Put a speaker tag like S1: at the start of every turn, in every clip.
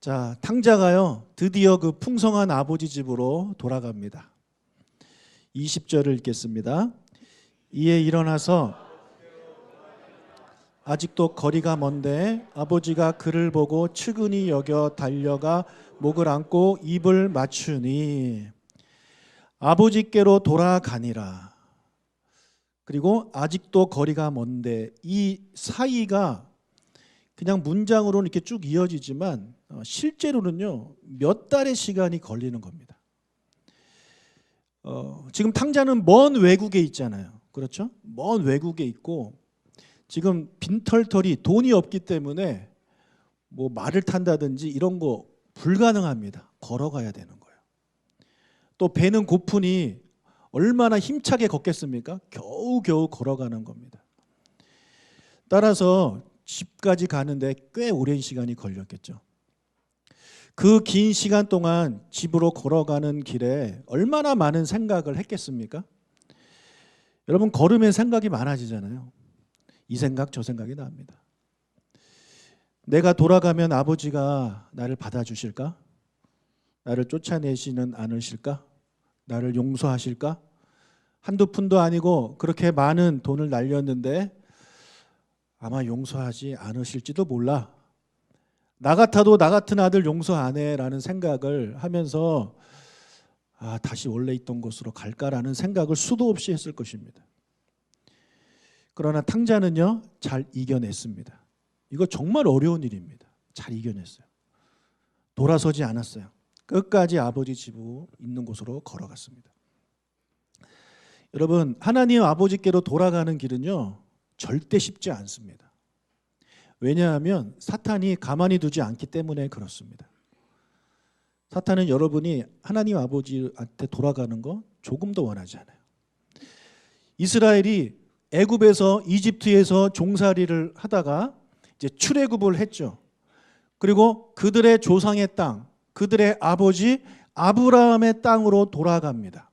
S1: 자, 탕자가요 드디어 그 풍성한 아버지 집으로 돌아갑니다. 20절을 읽겠습니다. 이에 일어나서 아직도 거리가 먼데 아버지가 그를 보고 측은히 여겨 달려가 목을 안고 입을 맞추니 아버지께로 돌아가니라. 그리고 아직도 거리가 먼데, 이 사이가 그냥 문장으로는 이렇게 쭉 이어지지만 실제로는요 몇 달의 시간이 걸리는 겁니다. 지금 탕자는 먼 외국에 있잖아요. 그렇죠? 먼 외국에 있고 지금 빈털터리 돈이 없기 때문에 뭐 말을 탄다든지 이런 거 불가능합니다. 걸어가야 되는 거예요. 또 배는 고프니 얼마나 힘차게 걷겠습니까? 겨우겨우 걸어가는 겁니다. 따라서 집까지 가는데 꽤 오랜 시간이 걸렸겠죠. 그 긴 시간 동안 집으로 걸어가는 길에 얼마나 많은 생각을 했겠습니까? 여러분, 걸으면 생각이 많아지잖아요. 이 생각 저 생각이 납니다. 내가 돌아가면 아버지가 나를 받아주실까? 나를 쫓아내시는 않으실까? 나를 용서하실까? 한두 푼도 아니고 그렇게 많은 돈을 날렸는데 아마 용서하지 않으실지도 몰라. 나 같아도 나 같은 아들 용서 안 해라는 생각을 하면서 다시 원래 있던 곳으로 갈까라는 생각을 수도 없이 했을 것입니다. 그러나 탕자는요 잘 이겨냈습니다. 이거 정말 어려운 일입니다. 잘 이겨냈어요. 돌아서지 않았어요. 끝까지 아버지 집으로 있는 곳으로 걸어갔습니다. 여러분, 하나님 아버지께로 돌아가는 길은요 절대 쉽지 않습니다. 왜냐하면 사탄이 가만히 두지 않기 때문에 그렇습니다. 사탄은 여러분이 하나님 아버지한테 돌아가는 거 조금도 원하지 않아요. 이스라엘이 애굽에서 이집트에서 종살이를 하다가 이제 출애굽을 했죠. 그리고 그들의 조상의 땅, 그들의 아버지 아브라함의 땅으로 돌아갑니다.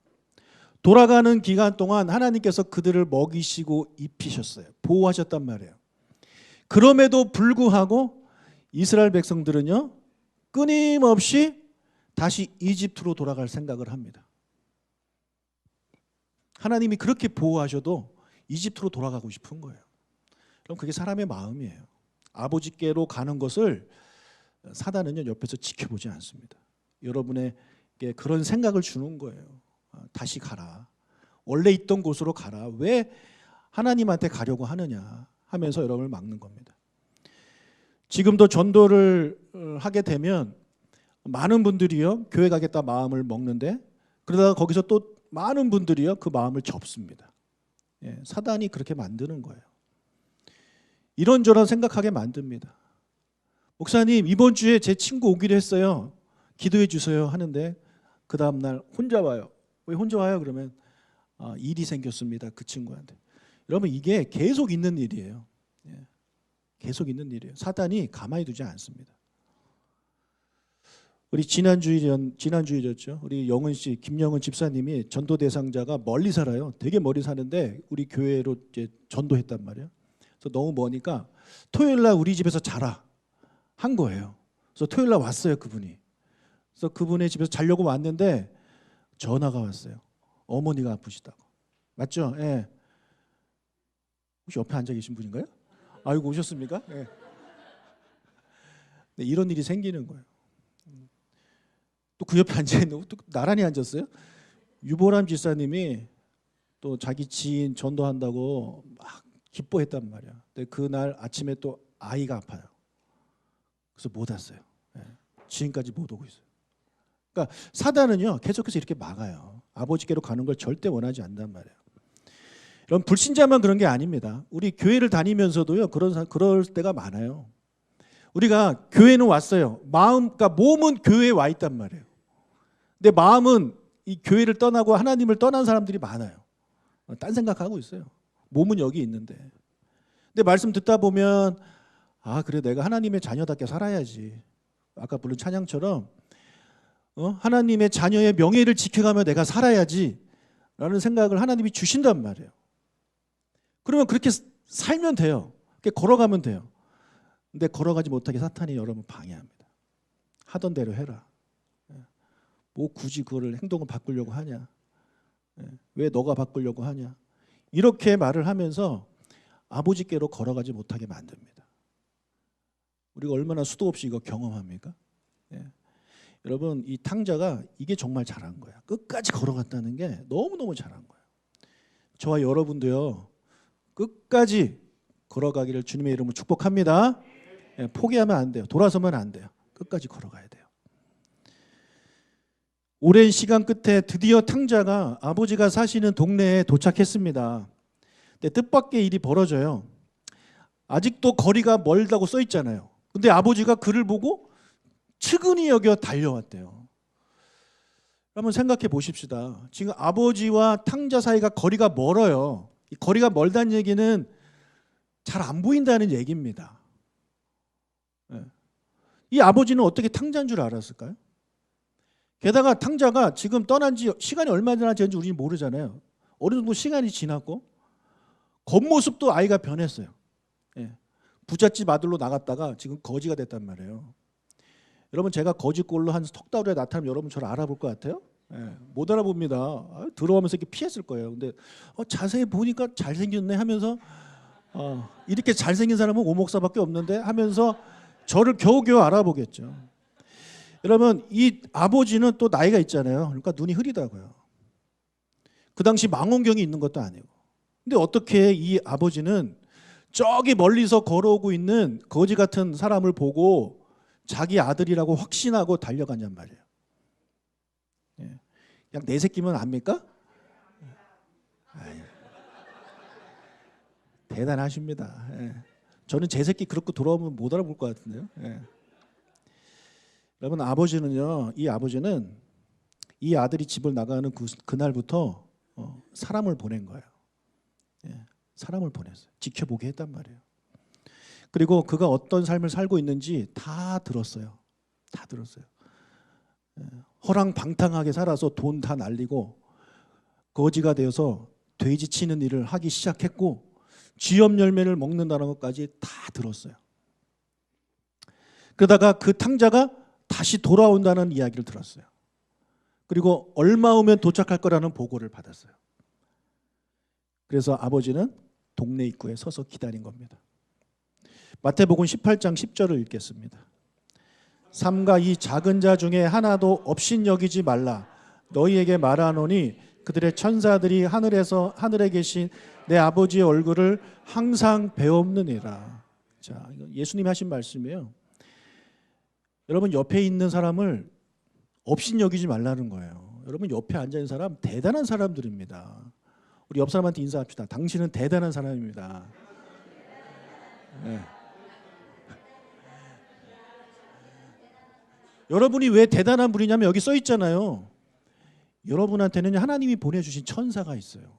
S1: 돌아가는 기간 동안 하나님께서 그들을 먹이시고 입히셨어요. 보호하셨단 말이에요. 그럼에도 불구하고 이스라엘 백성들은요 끊임없이 다시 이집트로 돌아갈 생각을 합니다. 하나님이 그렇게 보호하셔도 이집트로 돌아가고 싶은 거예요. 그럼 그게 사람의 마음이에요. 아버지께로 가는 것을 사단은요 옆에서 지켜보지 않습니다. 여러분에게 그런 생각을 주는 거예요. 다시 가라. 원래 있던 곳으로 가라. 왜 하나님한테 가려고 하느냐 하면서 여러분을 막는 겁니다. 지금도 전도를 하게 되면 많은 분들이요 교회 가겠다 마음을 먹는데 그러다가 거기서 또 많은 분들이요 그 마음을 접습니다. 사단이 그렇게 만드는 거예요. 이런저런 생각하게 만듭니다. 목사님, 이번 주에 제 친구 오기로 했어요. 기도해 주세요 하는데 그 다음 날 혼자 와요. 왜 혼자 와요? 그러면 일이 생겼습니다. 그 친구한테. 여러분, 이게 계속 있는 일이에요. 계속 있는 일이에요. 사단이 가만히 두지 않습니다. 우리 지난주일이었죠. 우리 영은 씨, 김영은 집사님이 전도 대상자가 멀리 살아요. 되게 멀리 사는데 우리 교회로 이제 전도했단 말이에요. 그래서 너무 머니까 토요일 날 우리 집에서 자라 한 거예요. 그래서 토요일 날 왔어요, 그분이. 그래서 그분의 집에서 자려고 왔는데 전화가 왔어요. 어머니가 아프시다고. 맞죠? 예. 혹시 옆에 앉아 계신 분인가요? 아이고, 오셨습니까? 예. 네, 이런 일이 생기는 거예요. 또 그 옆에 앉아있는 또 나란히 앉았어요. 유보람 지사님이 또 자기 지인 전도한다고 막 기뻐했단 말이야. 근데 그날 아침에 또 아이가 아파요. 그래서 못 왔어요. 지금까지 못 오고 있어요. 그러니까 사단은요 계속해서 이렇게 막아요. 아버지께로 가는 걸 절대 원하지 않단 말이에요. 여러분, 불신자만 그런 게 아닙니다. 우리 교회를 다니면서도요 그럴 때가 많아요. 우리가 교회는 왔어요. 그러니까 몸은 교회에 와 있단 말이에요. 근데 마음은 이 교회를 떠나고 하나님을 떠난 사람들이 많아요. 딴 생각하고 있어요. 몸은 여기 있는데. 근데 말씀 듣다 보면 그래, 내가 하나님의 자녀답게 살아야지. 아까 부른 찬양처럼 하나님의 자녀의 명예를 지켜가며 내가 살아야지 라는 생각을 하나님이 주신단 말이에요. 그러면 그렇게 살면 돼요. 그렇게 걸어가면 돼요. 근데 걸어가지 못하게 사탄이 여러분 방해합니다. 하던 대로 해라. 뭐 굳이 그거를 행동을 바꾸려고 하냐. 왜 너가 바꾸려고 하냐. 이렇게 말을 하면서 아버지께로 걸어가지 못하게 만듭니다. 우리가 얼마나 수도 없이 이거 경험합니까? 여러분, 이 탕자가 이게 정말 잘한 거야. 끝까지 걸어갔다는 게 너무너무 잘한 거야. 저와 여러분도요, 끝까지 걸어가기를 주님의 이름으로 축복합니다. 포기하면 안 돼요. 돌아서면 안 돼요. 끝까지 걸어가야 돼요. 오랜 시간 끝에 드디어 탕자가 아버지가 사시는 동네에 도착했습니다. 근데 뜻밖의 일이 벌어져요. 아직도 거리가 멀다고 써 있잖아요. 근데 아버지가 그를 보고 측은히 여겨 달려왔대요. 한번 생각해 보십시다. 지금 아버지와 탕자 사이가 거리가 멀어요. 이 거리가 멀다는 얘기는 잘 안 보인다는 얘기입니다. 이 아버지는 어떻게 탕자인 줄 알았을까요? 게다가 탕자가 지금 떠난 지 시간이 얼마나 지났는지 우리는 모르잖아요. 어느 정도 시간이 지났고 겉모습도 아이가 변했어요. 부잣집 아들로 나갔다가 지금 거지가 됐단 말이에요. 여러분, 제가 거지꼴로 한 석 달 후에 나타나면 여러분 저를 알아볼 것 같아요? 못 알아봅니다. 들어오면서 이렇게 피했을 거예요. 근데 자세히 보니까 잘생겼네 하면서 이렇게 잘생긴 사람은 오목사밖에 없는데 하면서 저를 겨우겨우 알아보겠죠. 여러분, 이 아버지는 또 나이가 있잖아요. 그러니까 눈이 흐리다고요. 그 당시 망원경이 있는 것도 아니고. 근데 어떻게 이 아버지는 저기 멀리서 걸어오고 있는 거지 같은 사람을 보고 자기 아들이라고 확신하고 달려가냔 말이에요. 그냥 내 새끼면 압니까? 대단하십니다. 저는 제 새끼 그렇게 돌아오면 못 알아볼 것 같은데요. 여러분, 아버지는요, 이 아버지는 이 아들이 집을 나가는 그날부터 사람을 보낸 거예요. 사람을 보냈어요. 지켜보게 했단 말이에요. 그리고 그가 어떤 삶을 살고 있는지 다 들었어요. 다 들었어요. 허랑방탕하게 살아서 돈 다 날리고 거지가 되어서 돼지 치는 일을 하기 시작했고 쥐염 열매를 먹는다는 것까지 다 들었어요. 그러다가 그 탕자가 다시 돌아온다는 이야기를 들었어요. 그리고 얼마 후면 도착할 거라는 보고를 받았어요. 그래서 아버지는 동네 입구에 서서 기다린 겁니다. 마태복음 18장 10절을 읽겠습니다. 삼가 이 작은 자 중에 하나도 업신여기지 말라. 너희에게 말하노니 그들의 천사들이 하늘에 계신 내 아버지의 얼굴을 항상 배옵느니라. 자, 이건 예수님이 하신 말씀이에요. 여러분, 옆에 있는 사람을 업신여기지 말라는 거예요. 여러분, 옆에 앉아 있는 사람 대단한 사람들입니다. 우리 옆 사람한테 인사합시다. 당신은 대단한 사람입니다. 여러분이 왜 대단한 분이냐면 여기 써 있잖아요. 여러분한테는 하나님이 보내주신 천사가 있어요.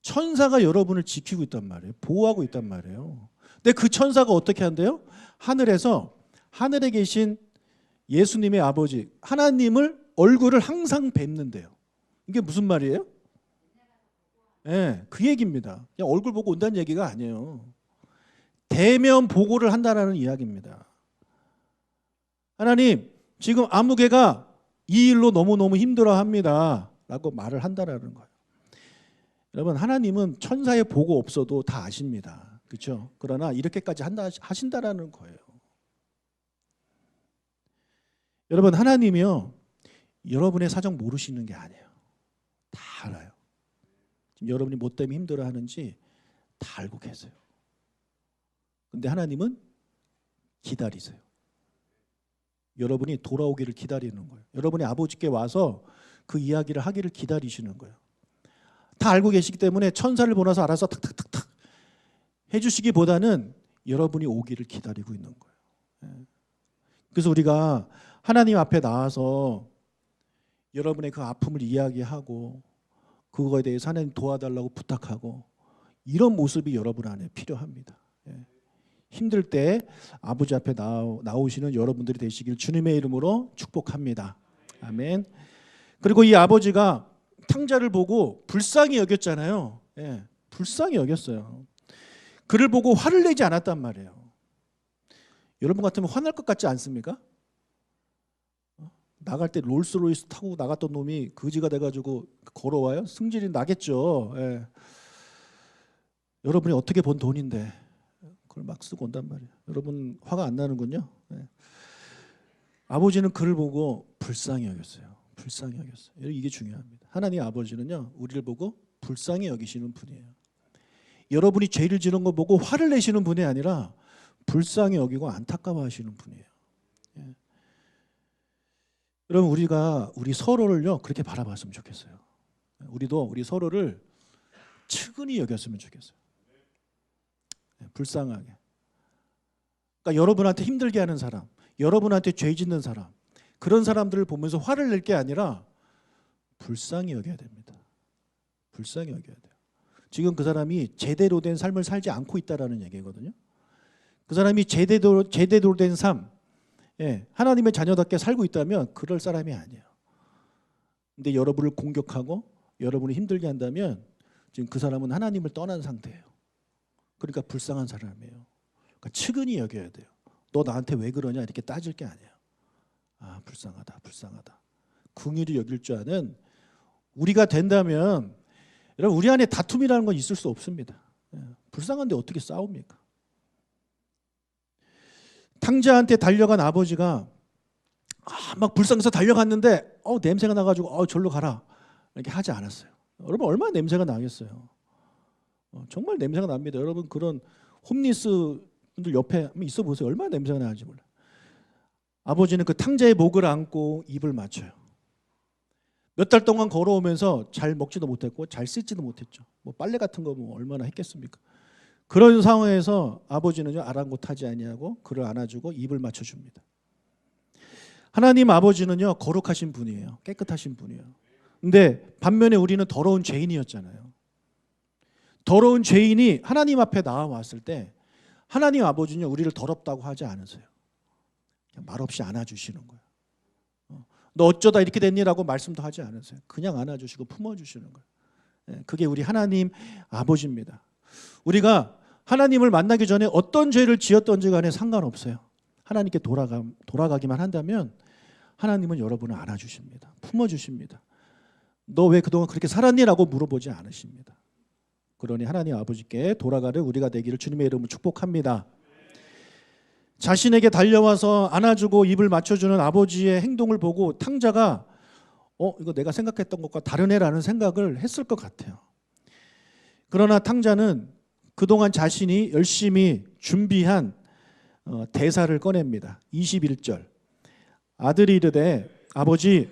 S1: 천사가 여러분을 지키고 있단 말이에요. 보호하고 있단 말이에요. 근데 그 천사가 어떻게 한대요? 하늘에서 하늘에 계신 예수님의 아버지 하나님을 얼굴을 항상 뵙는데요. 이게 무슨 말이에요? 그 얘기입니다. 그냥 얼굴 보고 온다는 얘기가 아니에요. 대면 보고를 한다는 이야기입니다. 하나님, 지금 아무개가 이 일로 너무너무 힘들어합니다 라고 말을 한다는 거예요. 여러분, 하나님은 천사의 보고 없어도 다 아십니다. 그렇죠? 그러나 이렇게까지 하신다라는 거예요. 여러분, 하나님이요, 여러분의 사정 모르시는 게 아니에요. 다 알아요. 지금 여러분이 뭐 때문에 힘들어하는지 다 알고 계세요. 근데 하나님은 기다리세요. 여러분이 돌아오기를 기다리는 거예요. 여러분이 아버지께 와서 그 이야기를 하기를 기다리시는 거예요. 다 알고 계시기 때문에 천사를 보내서 알아서 탁탁탁탁 해주시기보다는 여러분이 오기를 기다리고 있는 거예요. 그래서 우리가 하나님 앞에 나와서 여러분의 그 아픔을 이야기하고 그거에 대해서 하나님 도와달라고 부탁하고 이런 모습이 여러분 안에 필요합니다. 힘들 때 아버지 앞에 나오시는 여러분들이 되시길 주님의 이름으로 축복합니다. 아멘. 그리고 이 아버지가 탕자를 보고 불쌍히 여겼잖아요. 불쌍히 여겼어요. 그를 보고 화를 내지 않았단 말이에요. 여러분 같으면 화날 것 같지 않습니까? 나갈 때 롤스로이스 타고 나갔던 놈이 거지가 돼가지고 걸어와요? 승질이 나겠죠. 예. 여러분이 어떻게 번 돈인데 그걸 막 쓰고 온단 말이에요. 여러분 화가 안 나는군요. 예. 아버지는 그를 보고 불쌍히 여겼어요. 불쌍히 여겼어요. 이게 중요합니다. 하나님 아버지는요, 우리를 보고 불쌍히 여기시는 분이에요. 여러분이 죄를 지는 거 보고 화를 내시는 분이 아니라 불쌍히 여기고 안타까워하시는 분이에요. 예. 여러분 우리 서로를요 그렇게 바라봤으면 좋겠어요. 우리도 우리 서로를 측은히 여겼으면 좋겠어요. 예, 불쌍하게. 그러니까 여러분한테 힘들게 하는 사람, 여러분한테 죄 짓는 사람, 그런 사람들을 보면서 화를 낼 게 아니라 불쌍히 여겨야 됩니다. 불쌍히 여겨야 돼요. 지금 그 사람이 제대로 된 삶을 살지 않고 있다라는 얘기거든요. 그 사람이 제대로 된 삶, 예, 하나님의 자녀답게 살고 있다면 그럴 사람이 아니에요. 근데 여러분을 공격하고 여러분을 힘들게 한다면 지금 그 사람은 하나님을 떠난 상태예요. 그러니까 불쌍한 사람이에요. 그러니까 측은히 여겨야 돼요. 너 나한테 왜 그러냐 이렇게 따질 게 아니에요. 아, 불쌍하다, 불쌍하다. 긍휼히 여길 줄 아는 우리가 된다면, 여러분 우리 안에 다툼이라는 건 있을 수 없습니다. 예, 불쌍한데 어떻게 싸웁니까? 탕자한테 달려간 아버지가 막 불쌍해서 달려갔는데 냄새가 나가지고 절로 가라 이렇게 하지 않았어요. 여러분 얼마나 냄새가 나겠어요. 정말 냄새가 납니다. 여러분 그런 홈리스 분들 옆에 한번 있어 보세요. 얼마나 냄새가 나는지 몰라요. 아버지는 그 탕자의 목을 안고 입을 맞춰요. 몇 달 동안 걸어오면서 잘 먹지도 못했고 잘 씻지도 못했죠. 뭐 빨래 같은 거 뭐 얼마나 했겠습니까? 그런 상황에서 아버지는요 아랑곳하지 아니하고 그를 안아주고 입을 맞춰줍니다. 하나님 아버지는요 거룩하신 분이에요. 깨끗하신 분이에요. 근데 반면에 우리는 더러운 죄인이었잖아요. 더러운 죄인이 하나님 앞에 나와왔을 때 하나님 아버지는 우리를 더럽다고 하지 않으세요. 그냥 말없이 안아주시는 거예요. 너 어쩌다 이렇게 됐니라고 말씀도 하지 않으세요. 그냥 안아주시고 품어주시는 거예요. 그게 우리 하나님 아버지입니다. 우리가 하나님을 만나기 전에 어떤 죄를 지었던지 간에 상관없어요. 하나님께 돌아가기만 한다면 하나님은 여러분을 안아주십니다. 품어주십니다. 너 왜 그동안 그렇게 살았니라고 물어보지 않으십니다. 그러니 하나님 아버지께 돌아가는 우리가 되기를 주님의 이름으로 축복합니다. 자신에게 달려와서 안아주고 입을 맞춰주는 아버지의 행동을 보고 탕자가 이거 내가 생각했던 것과 다르네라는 생각을 했을 것 같아요. 그러나 탕자는 그동안 자신이 열심히 준비한 대사를 꺼냅니다. 21절. 아들이 이르되 아버지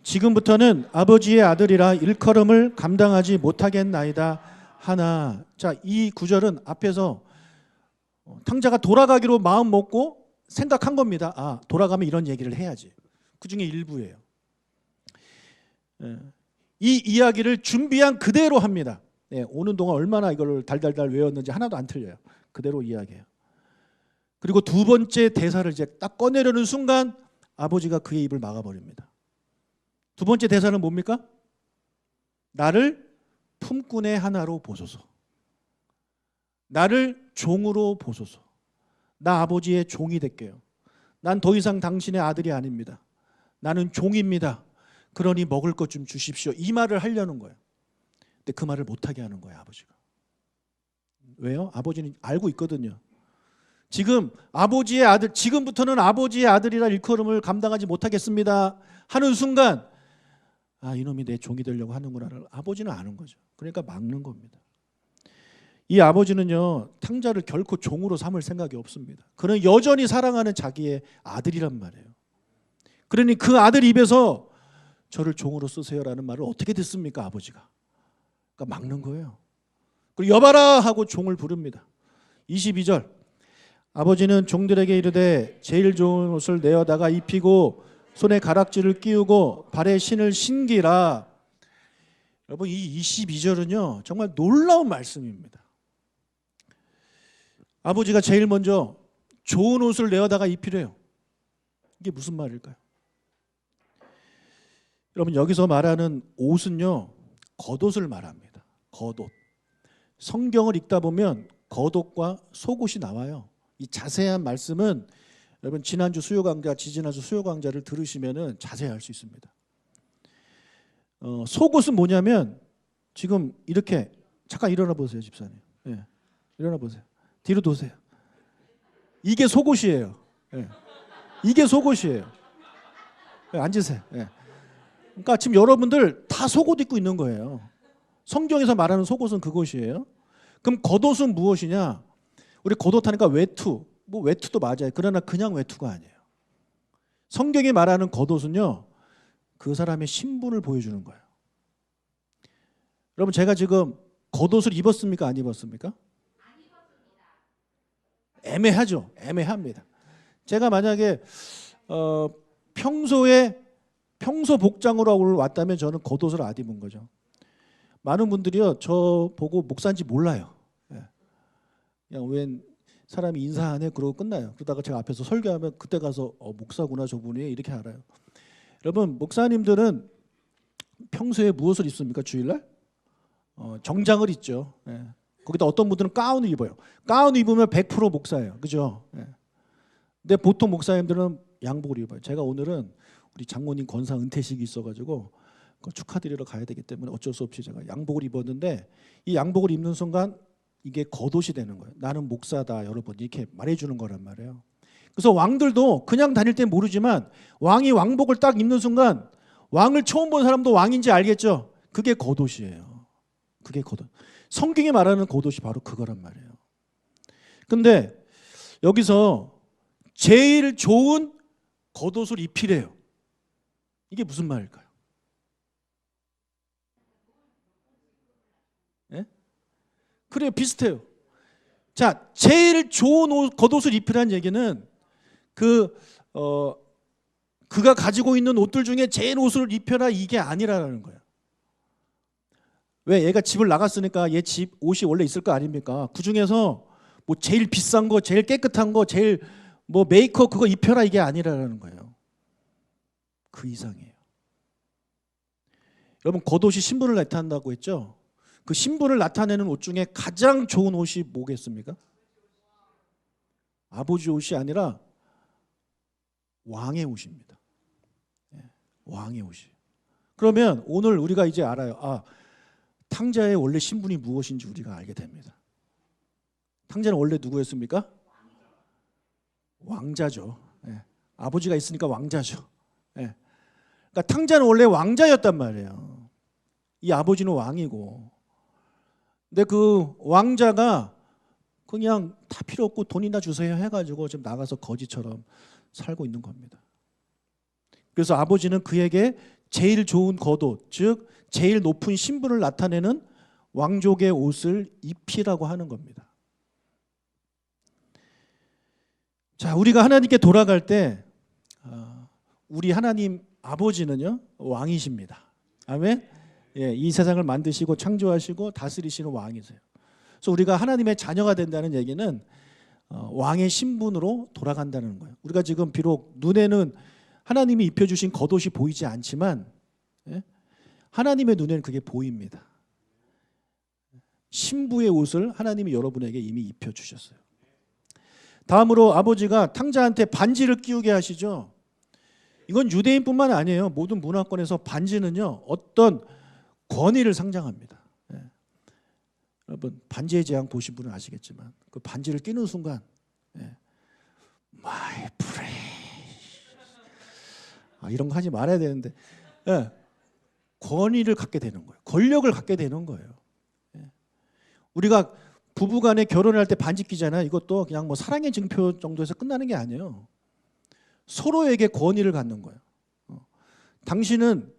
S1: 지금부터는 아버지의 아들이라 일컬음을 감당하지 못하겠나이다 하나. 자, 이 구절은 앞에서 탕자가 돌아가기로 마음 먹고 생각한 겁니다. 아, 돌아가면 이런 얘기를 해야지. 그 중에 일부예요. 이 이야기를 준비한 그대로 합니다. 오는 동안 얼마나 이걸 달달달 외웠는지 하나도 안 틀려요. 그대로 이야기해요. 그리고 두 번째 대사를 이제 딱 꺼내려는 순간 아버지가 그의 입을 막아버립니다. 두 번째 대사는 뭡니까? 나를 품꾼의 하나로 보소서. 나를 종으로 보소서. 나 아버지의 종이 될게요. 난 더 이상 당신의 아들이 아닙니다. 나는 종입니다. 그러니 먹을 것 좀 주십시오. 이 말을 하려는 거예요. 근데 그 말을 못하게 하는 거예요, 아버지가. 왜요? 아버지는 알고 있거든요. 지금 아버지의 아들, 지금부터는 아버지의 아들이라 일컬음을 감당하지 못하겠습니다 하는 순간 이놈이 내 종이 되려고 하는구나를 아버지는 아는 거죠. 그러니까 막는 겁니다. 이 아버지는요 탕자를 결코 종으로 삼을 생각이 없습니다. 그는 여전히 사랑하는 자기의 아들이란 말이에요. 그러니 그 아들 입에서 저를 종으로 쓰세요라는 말을 어떻게 듣습니까 아버지가? 그러니까 막는 거예요. 그리고 여봐라 하고 종을 부릅니다. 22절. 아버지는 종들에게 이르되 제일 좋은 옷을 내어다가 입히고 손에 가락지를 끼우고 발에 신을 신기라. 여러분 이 22절은요 정말 놀라운 말씀입니다. 아버지가 제일 먼저 좋은 옷을 내어다가 입히래요. 이게 무슨 말일까요? 여러분 여기서 말하는 옷은요 겉옷을 말합니다. 겉옷. 성경을 읽다 보면 겉옷과 속옷이 나와요. 이 자세한 말씀은 여러분 지난주 수요 강좌, 지지난주 수요 강좌를 들으시면은 자세히 알 수 있습니다. 속옷은 뭐냐면 지금 이렇게 잠깐 일어나 보세요, 집사님. 예, 일어나 보세요. 뒤로 도세요. 이게 속옷이에요. 예, 이게 속옷이에요. 예, 앉으세요. 예. 그러니까 지금 여러분들 다 속옷 입고 있는 거예요. 성경에서 말하는 속옷은 그것이에요. 그럼 겉옷은 무엇이냐? 우리 겉옷하니까 외투, 뭐 외투도 맞아요. 그러나 그냥 외투가 아니에요. 성경이 말하는 겉옷은요, 그 사람의 신분을 보여주는 거예요. 여러분 제가 지금 겉옷을 입었습니까? 안 입었습니까? 애매하죠. 애매합니다. 제가 만약에 평소 복장으로 왔다면 저는 겉옷을 안 입은 거죠. 많은 분들이요 저 보고 목사인지 몰라요. 그냥 웬 사람이 인사하네 그러고 끝나요. 그러다가 제가 앞에서 설교하면 그때 가서 목사구나 저분이 이렇게 알아요. 여러분 목사님들은 평소에 무엇을 입습니까? 주일날? 정장을 입죠. 거기다 어떤 분들은 가운을 입어요. 가운 입으면 100% 목사예요. 그죠? 근데 보통 목사님들은 양복을 입어요. 제가 오늘은 우리 장모님 권사 은퇴식이 있어가지고 그걸 축하드리러 가야 되기 때문에 어쩔 수 없이 제가 양복을 입었는데 이 양복을 입는 순간 이게 겉옷이 되는 거예요. 나는 목사다 여러분 이렇게 말해주는 거란 말이에요. 그래서 왕들도 그냥 다닐 땐 모르지만 왕이 왕복을 딱 입는 순간 왕을 처음 본 사람도 왕인지 알겠죠? 그게 겉옷이에요. 그게 겉옷. 성경이 말하는 겉옷이 바로 그거란 말이에요. 근데 여기서 제일 좋은 겉옷을 입히래요. 이게 무슨 말일까요? 예? 그래요, 비슷해요. 자, 제일 좋은 겉옷을 입히라는 얘기는 그가 가지고 있는 옷들 중에 제일 옷을 입혀라 이게 아니라는 거예요. 왜? 얘가 집을 나갔으니까 얘 집 옷이 원래 있을 거 아닙니까? 그 중에서 뭐 제일 비싼 거, 제일 깨끗한 거, 제일 뭐 메이커 그거 입혀라 이게 아니라는 거예요. 그 이상이에요. 여러분 겉옷이 신분을 나타낸다고 했죠? 그 신분을 나타내는 옷 중에 가장 좋은 옷이 뭐겠습니까? 아버지 옷이 아니라 왕의 옷입니다. 왕의 옷이. 그러면 오늘 우리가 이제 알아요. 탕자의 원래 신분이 무엇인지 우리가 알게 됩니다. 탕자는 원래 누구였습니까? 왕자죠. 아버지가 있으니까 왕자죠. 그러니까 탕자는 원래 왕자였단 말이에요. 이 아버지는 왕이고. 근데 그 왕자가 그냥 다 필요 없고 돈이나 주세요 해가지고 지금 나가서 거지처럼 살고 있는 겁니다. 그래서 아버지는 그에게 제일 좋은 겉옷, 즉 제일 높은 신분을 나타내는 왕족의 옷을 입히라고 하는 겁니다. 자, 우리가 하나님께 돌아갈 때 우리 하나님 아버지는요 왕이십니다. 아멘. 이 세상을 만드시고 창조하시고 다스리시는 왕이세요. 그래서 우리가 하나님의 자녀가 된다는 얘기는 왕의 신분으로 돌아간다는 거예요. 우리가 지금 비록 눈에는 하나님이 입혀주신 겉옷이 보이지 않지만 하나님의 눈에는 그게 보입니다. 신부의 옷을 하나님이 여러분에게 이미 입혀주셨어요. 다음으로 아버지가 탕자한테 반지를 끼우게 하시죠. 이건 유대인뿐만 아니에요. 모든 문화권에서 반지는요 어떤 권위를 상징합니다. 여러분 반지의 제왕 보신 분은 아시겠지만 그 반지를 끼는 순간 My precious 이런 거 하지 말아야 되는데 권위를 갖게 되는 거예요. 권력을 갖게 되는 거예요. 우리가 부부간에 결혼을 할 때 반지 끼잖아요. 이것도 그냥 뭐 사랑의 증표 정도에서 끝나는 게 아니에요. 서로에게 권위를 갖는 거예요. 당신은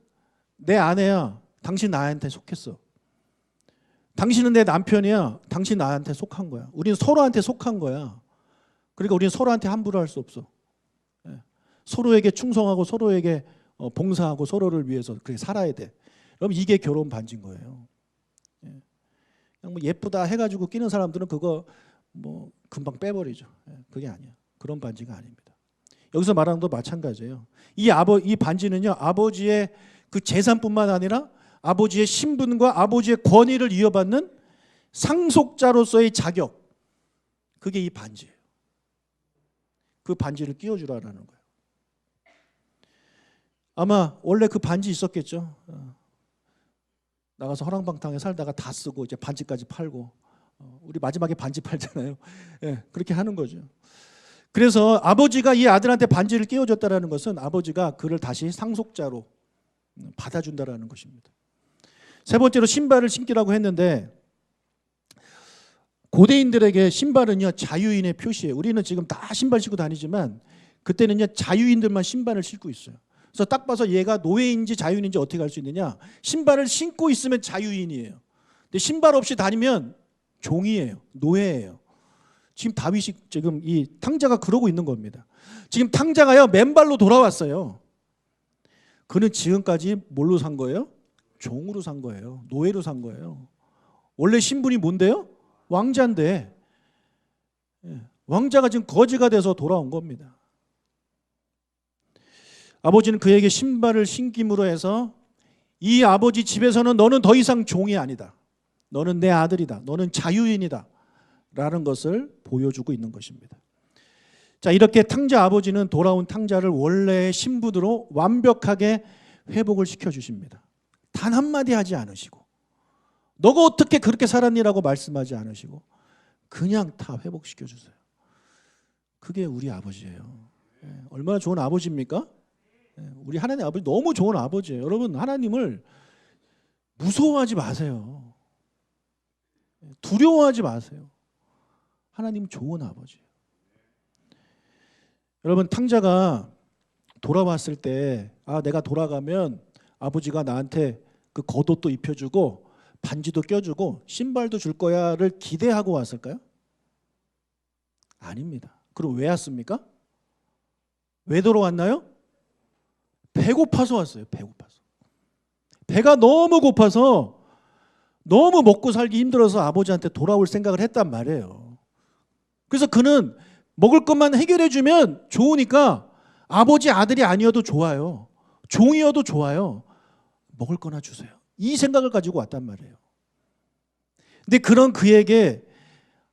S1: 내 아내야. 당신 나한테 속했어. 당신은 내 남편이야. 당신 나한테 속한 거야. 우리는 서로한테 속한 거야. 그러니까 우리는 서로한테 함부로 할 수 없어. 서로에게 충성하고 서로에게 봉사하고 서로를 위해서 그렇게 살아야 돼. 그럼 이게 결혼 반지인 거예요. 그냥 뭐 예쁘다 해가지고 끼는 사람들은 그거 뭐 금방 빼버리죠. 그게 아니야. 그런 반지가 아닙니다. 여기서 말하는 것도 마찬가지예요. 이 반지는요 아버지의 그 재산뿐만 아니라 아버지의 신분과 아버지의 권위를 이어받는 상속자로서의 자격, 그게 이 반지예요. 그 반지를 끼워주라라는 거예요. 아마 원래 그 반지 있었겠죠. 나가서 허랑방탕에 살다가 다 쓰고 이제 반지까지 팔고, 우리 마지막에 반지 팔잖아요. 예, 그렇게 하는 거죠. 그래서 아버지가 이 아들한테 반지를 끼워줬다는 것은 아버지가 그를 다시 상속자로 받아준다는 것입니다. 세 번째로 신발을 신기라고 했는데, 고대인들에게 신발은요 자유인의 표시예요. 우리는 지금 다 신발 신고 다니지만 그때는요 자유인들만 신발을 신고 있어요. 그래서 딱 봐서 얘가 노예인지 자유인인지 어떻게 알 수 있느냐? 신발을 신고 있으면 자유인이에요. 근데 신발 없이 다니면 종이에요. 노예예요. 지금 다윗이 지금 이 탕자가 그러고 있는 겁니다. 지금 탕자가요 맨발로 돌아왔어요. 그는 지금까지 뭘로 산 거예요? 종으로 산 거예요. 노예로 산 거예요. 원래 신분이 뭔데요? 왕자인데 왕자가 지금 거지가 돼서 돌아온 겁니다. 아버지는 그에게 신발을 신김으로 해서 이 아버지 집에서는 너는 더 이상 종이 아니다. 너는 내 아들이다. 너는 자유인이다. 라는 것을 보여주고 있는 것입니다. 자, 이렇게 탕자 아버지는 돌아온 탕자를 원래의 신분으로 완벽하게 회복을 시켜주십니다. 단 한마디 하지 않으시고, 너가 어떻게 그렇게 살았니라고 말씀하지 않으시고 그냥 다 회복시켜주세요. 그게 우리 아버지예요. 얼마나 좋은 아버지입니까? 우리 하나님 아버지 너무 좋은 아버지예요. 여러분, 하나님을 무서워하지 마세요. 두려워하지 마세요. 하나님 좋은 아버지예요. 여러분, 탕자가 돌아왔을 때 내가 돌아가면 아버지가 나한테 그 겉옷도 입혀주고 반지도 껴주고 신발도 줄 거야를 기대하고 왔을까요? 아닙니다. 그럼 왜 왔습니까? 왜 돌아왔나요? 배고파서 왔어요. 배고파서. 배가 너무 고파서 너무 먹고 살기 힘들어서 아버지한테 돌아올 생각을 했단 말이에요. 그래서 그는 먹을 것만 해결해 주면 좋으니까 아버지 아들이 아니어도 좋아요. 종이어도 좋아요. 먹을 거나 주세요. 이 생각을 가지고 왔단 말이에요. 근데 그런 그에게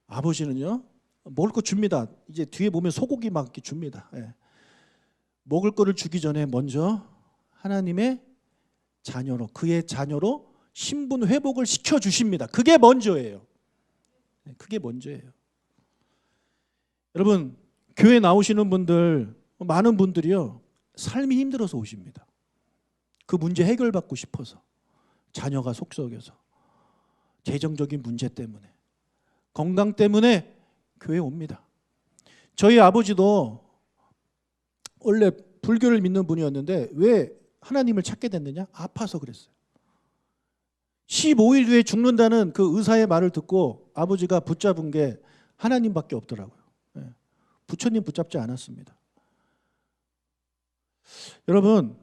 S1: 아버지는요 먹을 거 줍니다. 이제 뒤에 보면 소고기 막 이렇게 줍니다. 먹을 거를 주기 전에 먼저 하나님의 자녀로, 그의 자녀로 신분 회복을 시켜주십니다. 그게 먼저예요. 그게 먼저예요. 여러분, 교회 나오시는 분들, 많은 분들이요 삶이 힘들어서 오십니다. 그 문제 해결받고 싶어서, 자녀가 속썩여서, 재정적인 문제 때문에, 건강 때문에 교회에 옵니다. 저희 아버지도 원래 불교를 믿는 분이었는데 왜 하나님을 찾게 됐느냐? 아파서 그랬어요. 15일 후에 죽는다는 그 의사의 말을 듣고 아버지가 붙잡은 게 하나님밖에 없더라고요. 부처님 붙잡지 않았습니다. 여러분,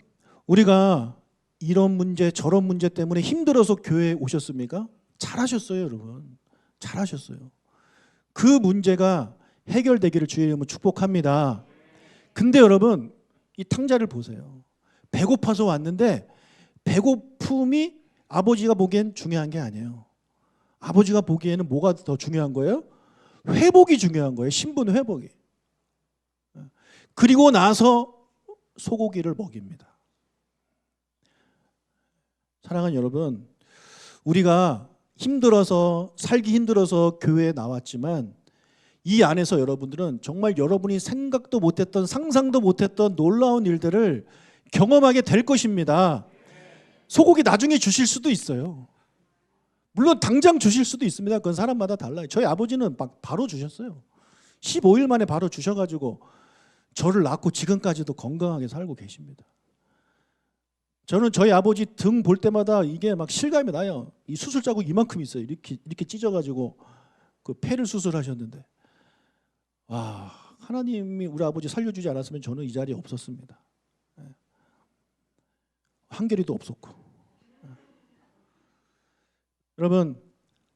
S1: 우리가 이런 문제 저런 문제 때문에 힘들어서 교회에 오셨습니까? 잘하셨어요, 여러분. 잘하셨어요. 그 문제가 해결되기를 주의 이름으로 축복합니다. 근데 여러분, 이 탕자를 보세요. 배고파서 왔는데 배고픔이 아버지가 보기엔 중요한 게 아니에요. 아버지가 보기에는 뭐가 더 중요한 거예요? 회복이 중요한 거예요. 신분 회복이. 그리고 나서 소고기를 먹입니다. 사랑하는 여러분, 우리가 힘들어서, 살기 힘들어서 교회에 나왔지만 이 안에서 여러분들은 정말 여러분이 생각도 못했던, 상상도 못했던 놀라운 일들을 경험하게 될 것입니다. 소고기 나중에 주실 수도 있어요. 물론 당장 주실 수도 있습니다. 그건 사람마다 달라요. 저희 아버지는 막 바로 주셨어요. 15일 만에 바로 주셔가지고 저를 낳고 지금까지도 건강하게 살고 계십니다. 저는 저희 아버지 등 볼 때마다 이게 막 실감이 나요. 이 수술 자국 이만큼 있어요. 이렇게 찢어가지고 그 폐를 수술하셨는데, 와, 하나님이 우리 아버지 살려주지 않았으면 저는 이 자리에 없었습니다. 한결이도 없었고. 여러분,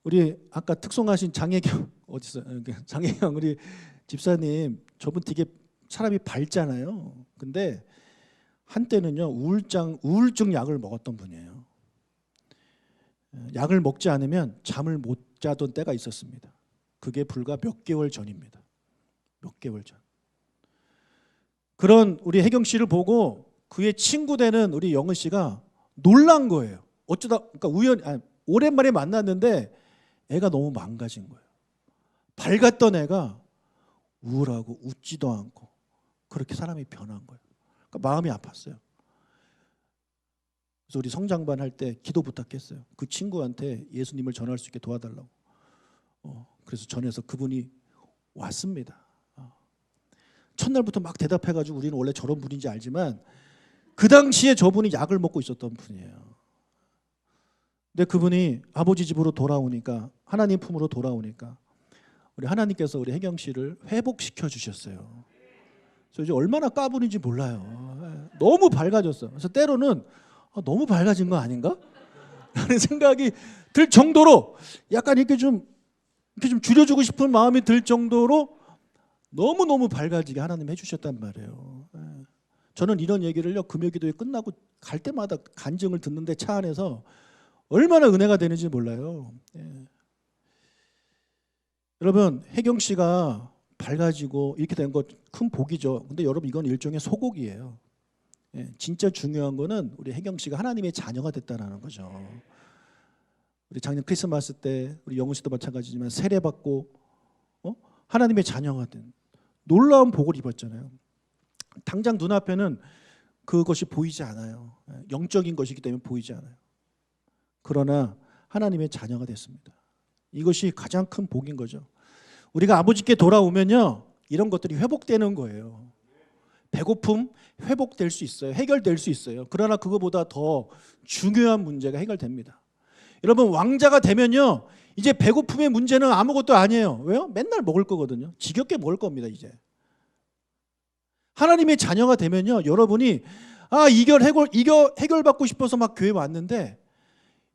S1: 우리 아까 특송하신 장혜경 어디 있어요? 장혜경 우리 집사님, 저분 되게 사람이 밝잖아요. 근데 한때는요 우울증 약을 먹었던 분이에요. 약을 먹지 않으면 잠을 못 자던 때가 있었습니다. 그게 불과 몇 개월 전입니다. 몇 개월 전. 그런 우리 혜경 씨를 보고 그의 친구 되는 우리 영은 씨가 놀란 거예요. 어쩌다 그러니까 오랜만에 만났는데 애가 너무 망가진 거예요. 밝았던 애가 우울하고 웃지도 않고 그렇게 사람이 변한 거예요. 그러니까 마음이 아팠어요. 그래서 우리 성장반 할 때 기도 부탁했어요. 그 친구한테 예수님을 전할 수 있게 도와달라고. 그래서 전해서 그분이 왔습니다. 첫날부터 막 대답해가지고 우리는 원래 저런 분인지 알지만 그 당시에 저분이 약을 먹고 있었던 분이에요. 근데 그분이 아버지 집으로 돌아오니까, 하나님 품으로 돌아오니까 우리 하나님께서 우리 혜경 씨를 회복시켜 주셨어요. 그래서 이제 얼마나 까불인지 몰라요. 너무 밝아졌어. 그래서 때로는 너무 밝아진 거 아닌가? 라는 생각이 들 정도로 약간 이렇게 좀 줄여주고 싶은 마음이 들 정도로 너무너무 밝아지게 하나님 해주셨단 말이에요. 저는 이런 얘기를요, 금요기도회 끝나고 갈 때마다 간증을 듣는데 차 안에서 얼마나 은혜가 되는지 몰라요. 여러분, 혜경 씨가 밝아지고 이렇게 된 것 큰 복이죠. 근데 여러분, 이건 일종의 소곡이에요. 진짜 중요한 거는 우리 혜경 씨가 하나님의 자녀가 됐다는 거죠. 우리 작년 크리스마스 때 우리 영우 씨도 마찬가지지만 세례 받고 하나님의 자녀가 된 놀라운 복을 입었잖아요. 당장 눈앞에는 그것이 보이지 않아요. 영적인 것이기 때문에 보이지 않아요. 그러나 하나님의 자녀가 됐습니다. 이것이 가장 큰 복인 거죠. 우리가 아버지께 돌아오면요, 이런 것들이 회복되는 거예요. 배고픔 회복될 수 있어요. 해결될 수 있어요. 그러나 그거보다 더 중요한 문제가 해결됩니다. 여러분, 왕자가 되면요, 이제 배고픔의 문제는 아무것도 아니에요. 왜요? 맨날 먹을 거거든요. 지겹게 먹을 겁니다. 이제 하나님의 자녀가 되면요, 여러분이 해결받고 싶어서 막 교회 왔는데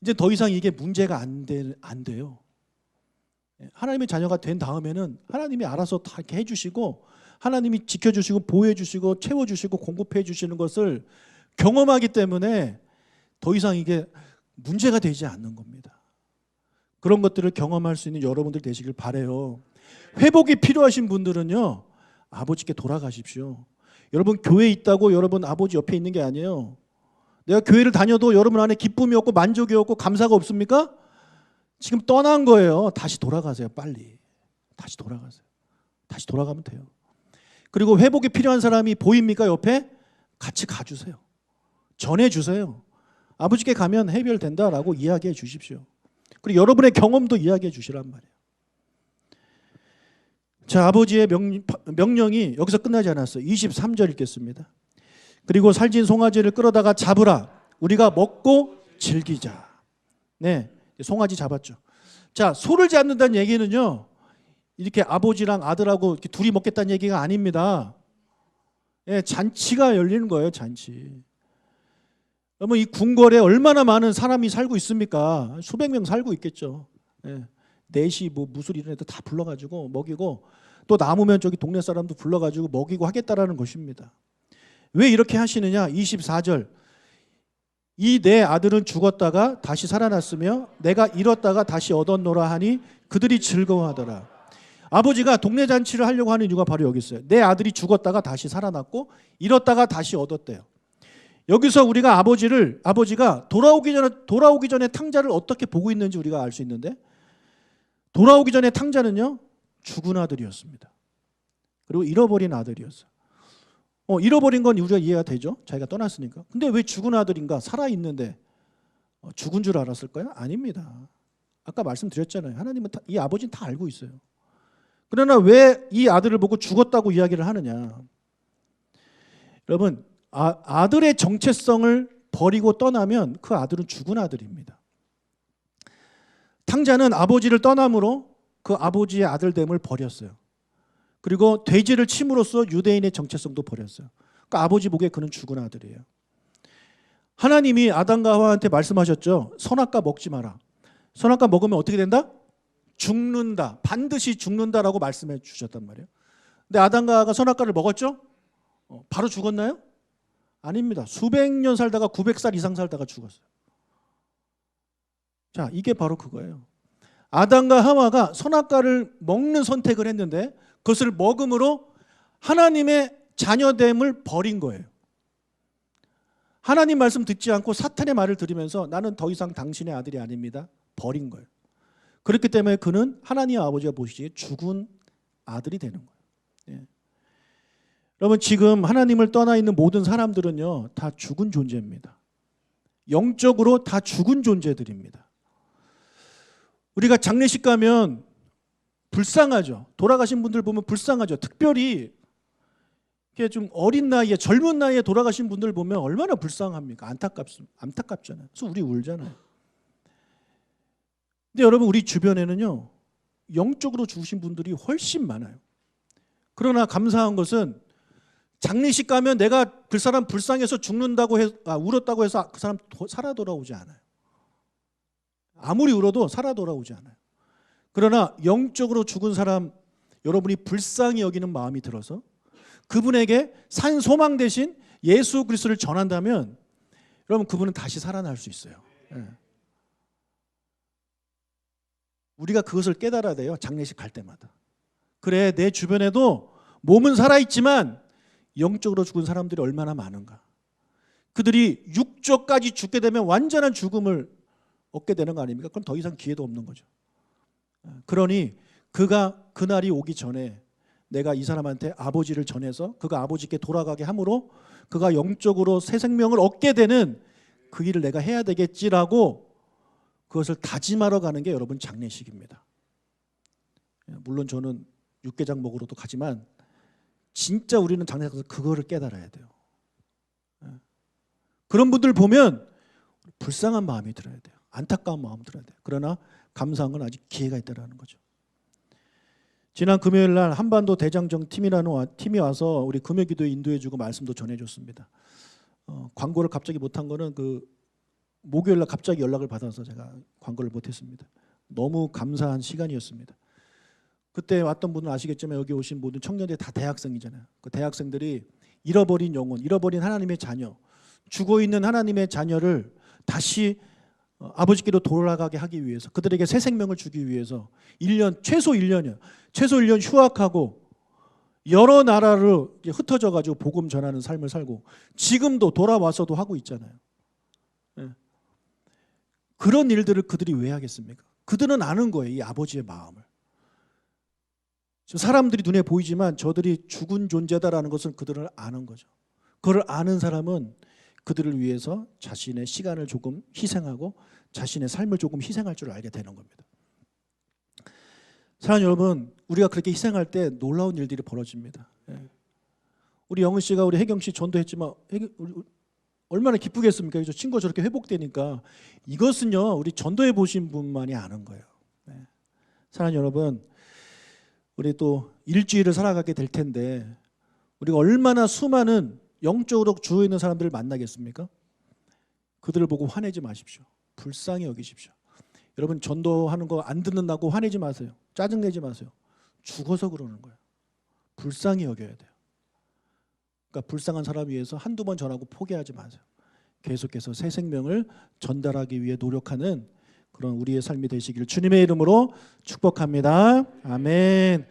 S1: 이제 더 이상 이게 문제가 안 돼요. 하나님의 자녀가 된 다음에는 하나님이 알아서 다 이렇게 해주시고, 하나님이 지켜주시고 보호해주시고 채워주시고 공급해주시는 것을 경험하기 때문에 더 이상 이게 문제가 되지 않는 겁니다. 그런 것들을 경험할 수 있는 여러분들 되시길 바라요. 회복이 필요하신 분들은요, 아버지께 돌아가십시오. 여러분, 교회에 있다고 여러분 아버지 옆에 있는 게 아니에요. 내가 교회를 다녀도 여러분 안에 기쁨이 없고 만족이 없고 감사가 없습니까? 지금 떠난 거예요. 다시 돌아가세요. 빨리. 다시 돌아가세요. 다시 돌아가면 돼요. 그리고 회복이 필요한 사람이 보입니까? 옆에? 같이 가주세요. 전해주세요. 아버지께 가면 해결된다라고 이야기해 주십시오. 그리고 여러분의 경험도 이야기해 주시란 말이에요. 자, 아버지의 명령이 여기서 끝나지 않았어요. 23절 읽겠습니다. 그리고 살진 송아지를 끌어다가 잡으라. 우리가 먹고 즐기자. 네, 송아지 잡았죠. 자, 소를 잡는다는 얘기는요, 이렇게 아버지랑 아들하고 이렇게 둘이 먹겠다는 얘기가 아닙니다. 잔치가 열리는 거예요, 잔치. 여러분, 이 궁궐에 얼마나 많은 사람이 살고 있습니까? 수백 명 살고 있겠죠. 넷이 무술 이런 애들 다 불러가지고 먹이고, 또 남으면 저기 동네 사람도 불러가지고 먹이고 하겠다라는 것입니다. 왜 이렇게 하시느냐? 24절. 이 내 아들은 죽었다가 다시 살아났으며 내가 잃었다가 다시 얻었노라 하니 그들이 즐거워하더라. 아버지가 동네 잔치를 하려고 하는 이유가 바로 여기 있어요. 내 아들이 죽었다가 다시 살아났고 잃었다가 다시 얻었대요. 여기서 우리가 아버지가 돌아오기 전에 탕자를 어떻게 보고 있는지 우리가 알 수 있는데, 돌아오기 전에 탕자는요, 죽은 아들이었습니다. 그리고 잃어버린 아들이었어요. 잃어버린 건 우리가 이해가 되죠. 자기가 떠났으니까. 근데 왜 죽은 아들인가? 살아있는데 죽은 줄 알았을까요? 아닙니다. 아까 말씀드렸잖아요. 하나님은 이 아버지는 다 알고 있어요. 그러나 왜 이 아들을 보고 죽었다고 이야기를 하느냐? 여러분, 아들의 정체성을 버리고 떠나면 그 아들은 죽은 아들입니다. 탕자는 아버지를 떠남으로 그 아버지의 아들됨을 버렸어요. 그리고 돼지를 침으로써 유대인의 정체성도 버렸어요. 그러니까 아버지 보기에 그는 죽은 아들이에요. 하나님이 아담과 하와한테 말씀하셨죠. 선악과 먹지 마라. 선악과 먹으면 어떻게 된다? 죽는다. 반드시 죽는다라고 말씀해 주셨단 말이에요. 근데 아담과 하와가 선악과를 먹었죠? 바로 죽었나요? 아닙니다. 수백 년 살다가 900살 이상 살다가 죽었어요. 자, 이게 바로 그거예요. 아담과 하와가 선악과를 먹는 선택을 했는데 그것을 먹음으로 하나님의 자녀됨을 버린 거예요. 하나님 말씀 듣지 않고 사탄의 말을 들으면서 나는 더 이상 당신의 아들이 아닙니다. 버린 거예요. 그렇기 때문에 그는 하나님 아버지가 보시기에 죽은 아들이 되는 거예요. 예. 여러분 지금 하나님을 떠나 있는 모든 사람들은요 다 죽은 존재입니다. 영적으로 다 죽은 존재들입니다. 우리가 장례식 가면 불쌍하죠. 돌아가신 분들 보면 불쌍하죠. 특별히 좀 어린 나이에 젊은 나이에 돌아가신 분들 보면 얼마나 불쌍합니까? 안타깝잖아요. 그래서 우리 울잖아요. 근데 여러분 우리 주변에는요 영적으로 죽으신 분들이 훨씬 많아요. 그러나 감사한 것은 장례식 가면 내가 그 사람 불쌍해서 울었다고 해서 그 사람 살아 돌아오지 않아요. 아무리 울어도 살아 돌아오지 않아요. 그러나 영적으로 죽은 사람 여러분이 불쌍히 여기는 마음이 들어서 그분에게 산 소망 대신 예수 그리스도를 전한다면 여러분 그분은 다시 살아날 수 있어요. 예. 우리가 그것을 깨달아야 돼요. 장례식 갈 때마다. 그래 내 주변에도 몸은 살아있지만 영적으로 죽은 사람들이 얼마나 많은가. 그들이 육적까지 죽게 되면 완전한 죽음을 얻게 되는 거 아닙니까? 그럼 더 이상 기회도 없는 거죠. 그러니 그가 그날이 오기 전에 내가 이 사람한테 아버지를 전해서 그가 아버지께 돌아가게 함으로 그가 영적으로 새 생명을 얻게 되는 그 일을 내가 해야 되겠지라고 그것을 다짐하러 가는 게 여러분 장례식입니다. 물론 저는 육개장 먹으러도 가지만 진짜 우리는 장례식 가서 그거를 깨달아야 돼요. 그런 분들 보면 불쌍한 마음이 들어야 돼요. 안타까운 마음이 들어야 돼요. 그러나 감사한 건 아직 기회가 있다는 거죠. 지난 금요일 날 한반도 대장정 팀이 와서 우리 금요기도에 인도해주고 말씀도 전해줬습니다. 광고를 갑자기 못한 거는 그 목요일 날 갑자기 연락을 받아서 제가 광고를 못했습니다. 너무 감사한 시간이었습니다. 그때 왔던 분은 아시겠지만 여기 오신 모든 청년들이 다 대학생이잖아요. 그 대학생들이 잃어버린 영혼, 잃어버린 하나님의 자녀, 죽어있는 하나님의 자녀를 다시 아버지께로 돌아가게 하기 위해서 그들에게 새 생명을 주기 위해서 최소 1년이요. 최소 1년 휴학하고 여러 나라로 흩어져 가지고 복음 전하는 삶을 살고 지금도 돌아와서도 하고 있잖아요. 예. 그런 일들을 그들이 왜 하겠습니까? 그들은 아는 거예요. 이 아버지의 마음을. 사람들이 눈에 보이지만 저들이 죽은 존재다라는 것을 그들은 아는 거죠. 그걸 아는 사람은 그들을 위해서 자신의 시간을 조금 희생하고 자신의 삶을 조금 희생할 줄 알게 되는 겁니다. 사랑하는 여러분, 우리가 그렇게 희생할 때 놀라운 일들이 벌어집니다. 우리 영은 씨가 우리 혜경 씨 전도했지만 얼마나 기쁘겠습니까? 그죠? 친구가 저렇게 회복되니까 이것은요 우리 전도해 보신 분만이 아는 거예요. 사랑하는 여러분, 우리 또 일주일을 살아가게 될 텐데 우리가 얼마나 수많은 영적으로 주어 있는 사람들을 만나겠습니까? 그들을 보고 화내지 마십시오. 불쌍히 여기십시오. 여러분 전도하는 거 안 듣는다고 화내지 마세요. 짜증내지 마세요. 죽어서 그러는 거예요. 불쌍히 여겨야 돼요. 그러니까 불쌍한 사람 위해서 한두 번 전하고 포기하지 마세요. 계속해서 새 생명을 전달하기 위해 노력하는 그런 우리의 삶이 되시기를 주님의 이름으로 축복합니다. 아멘.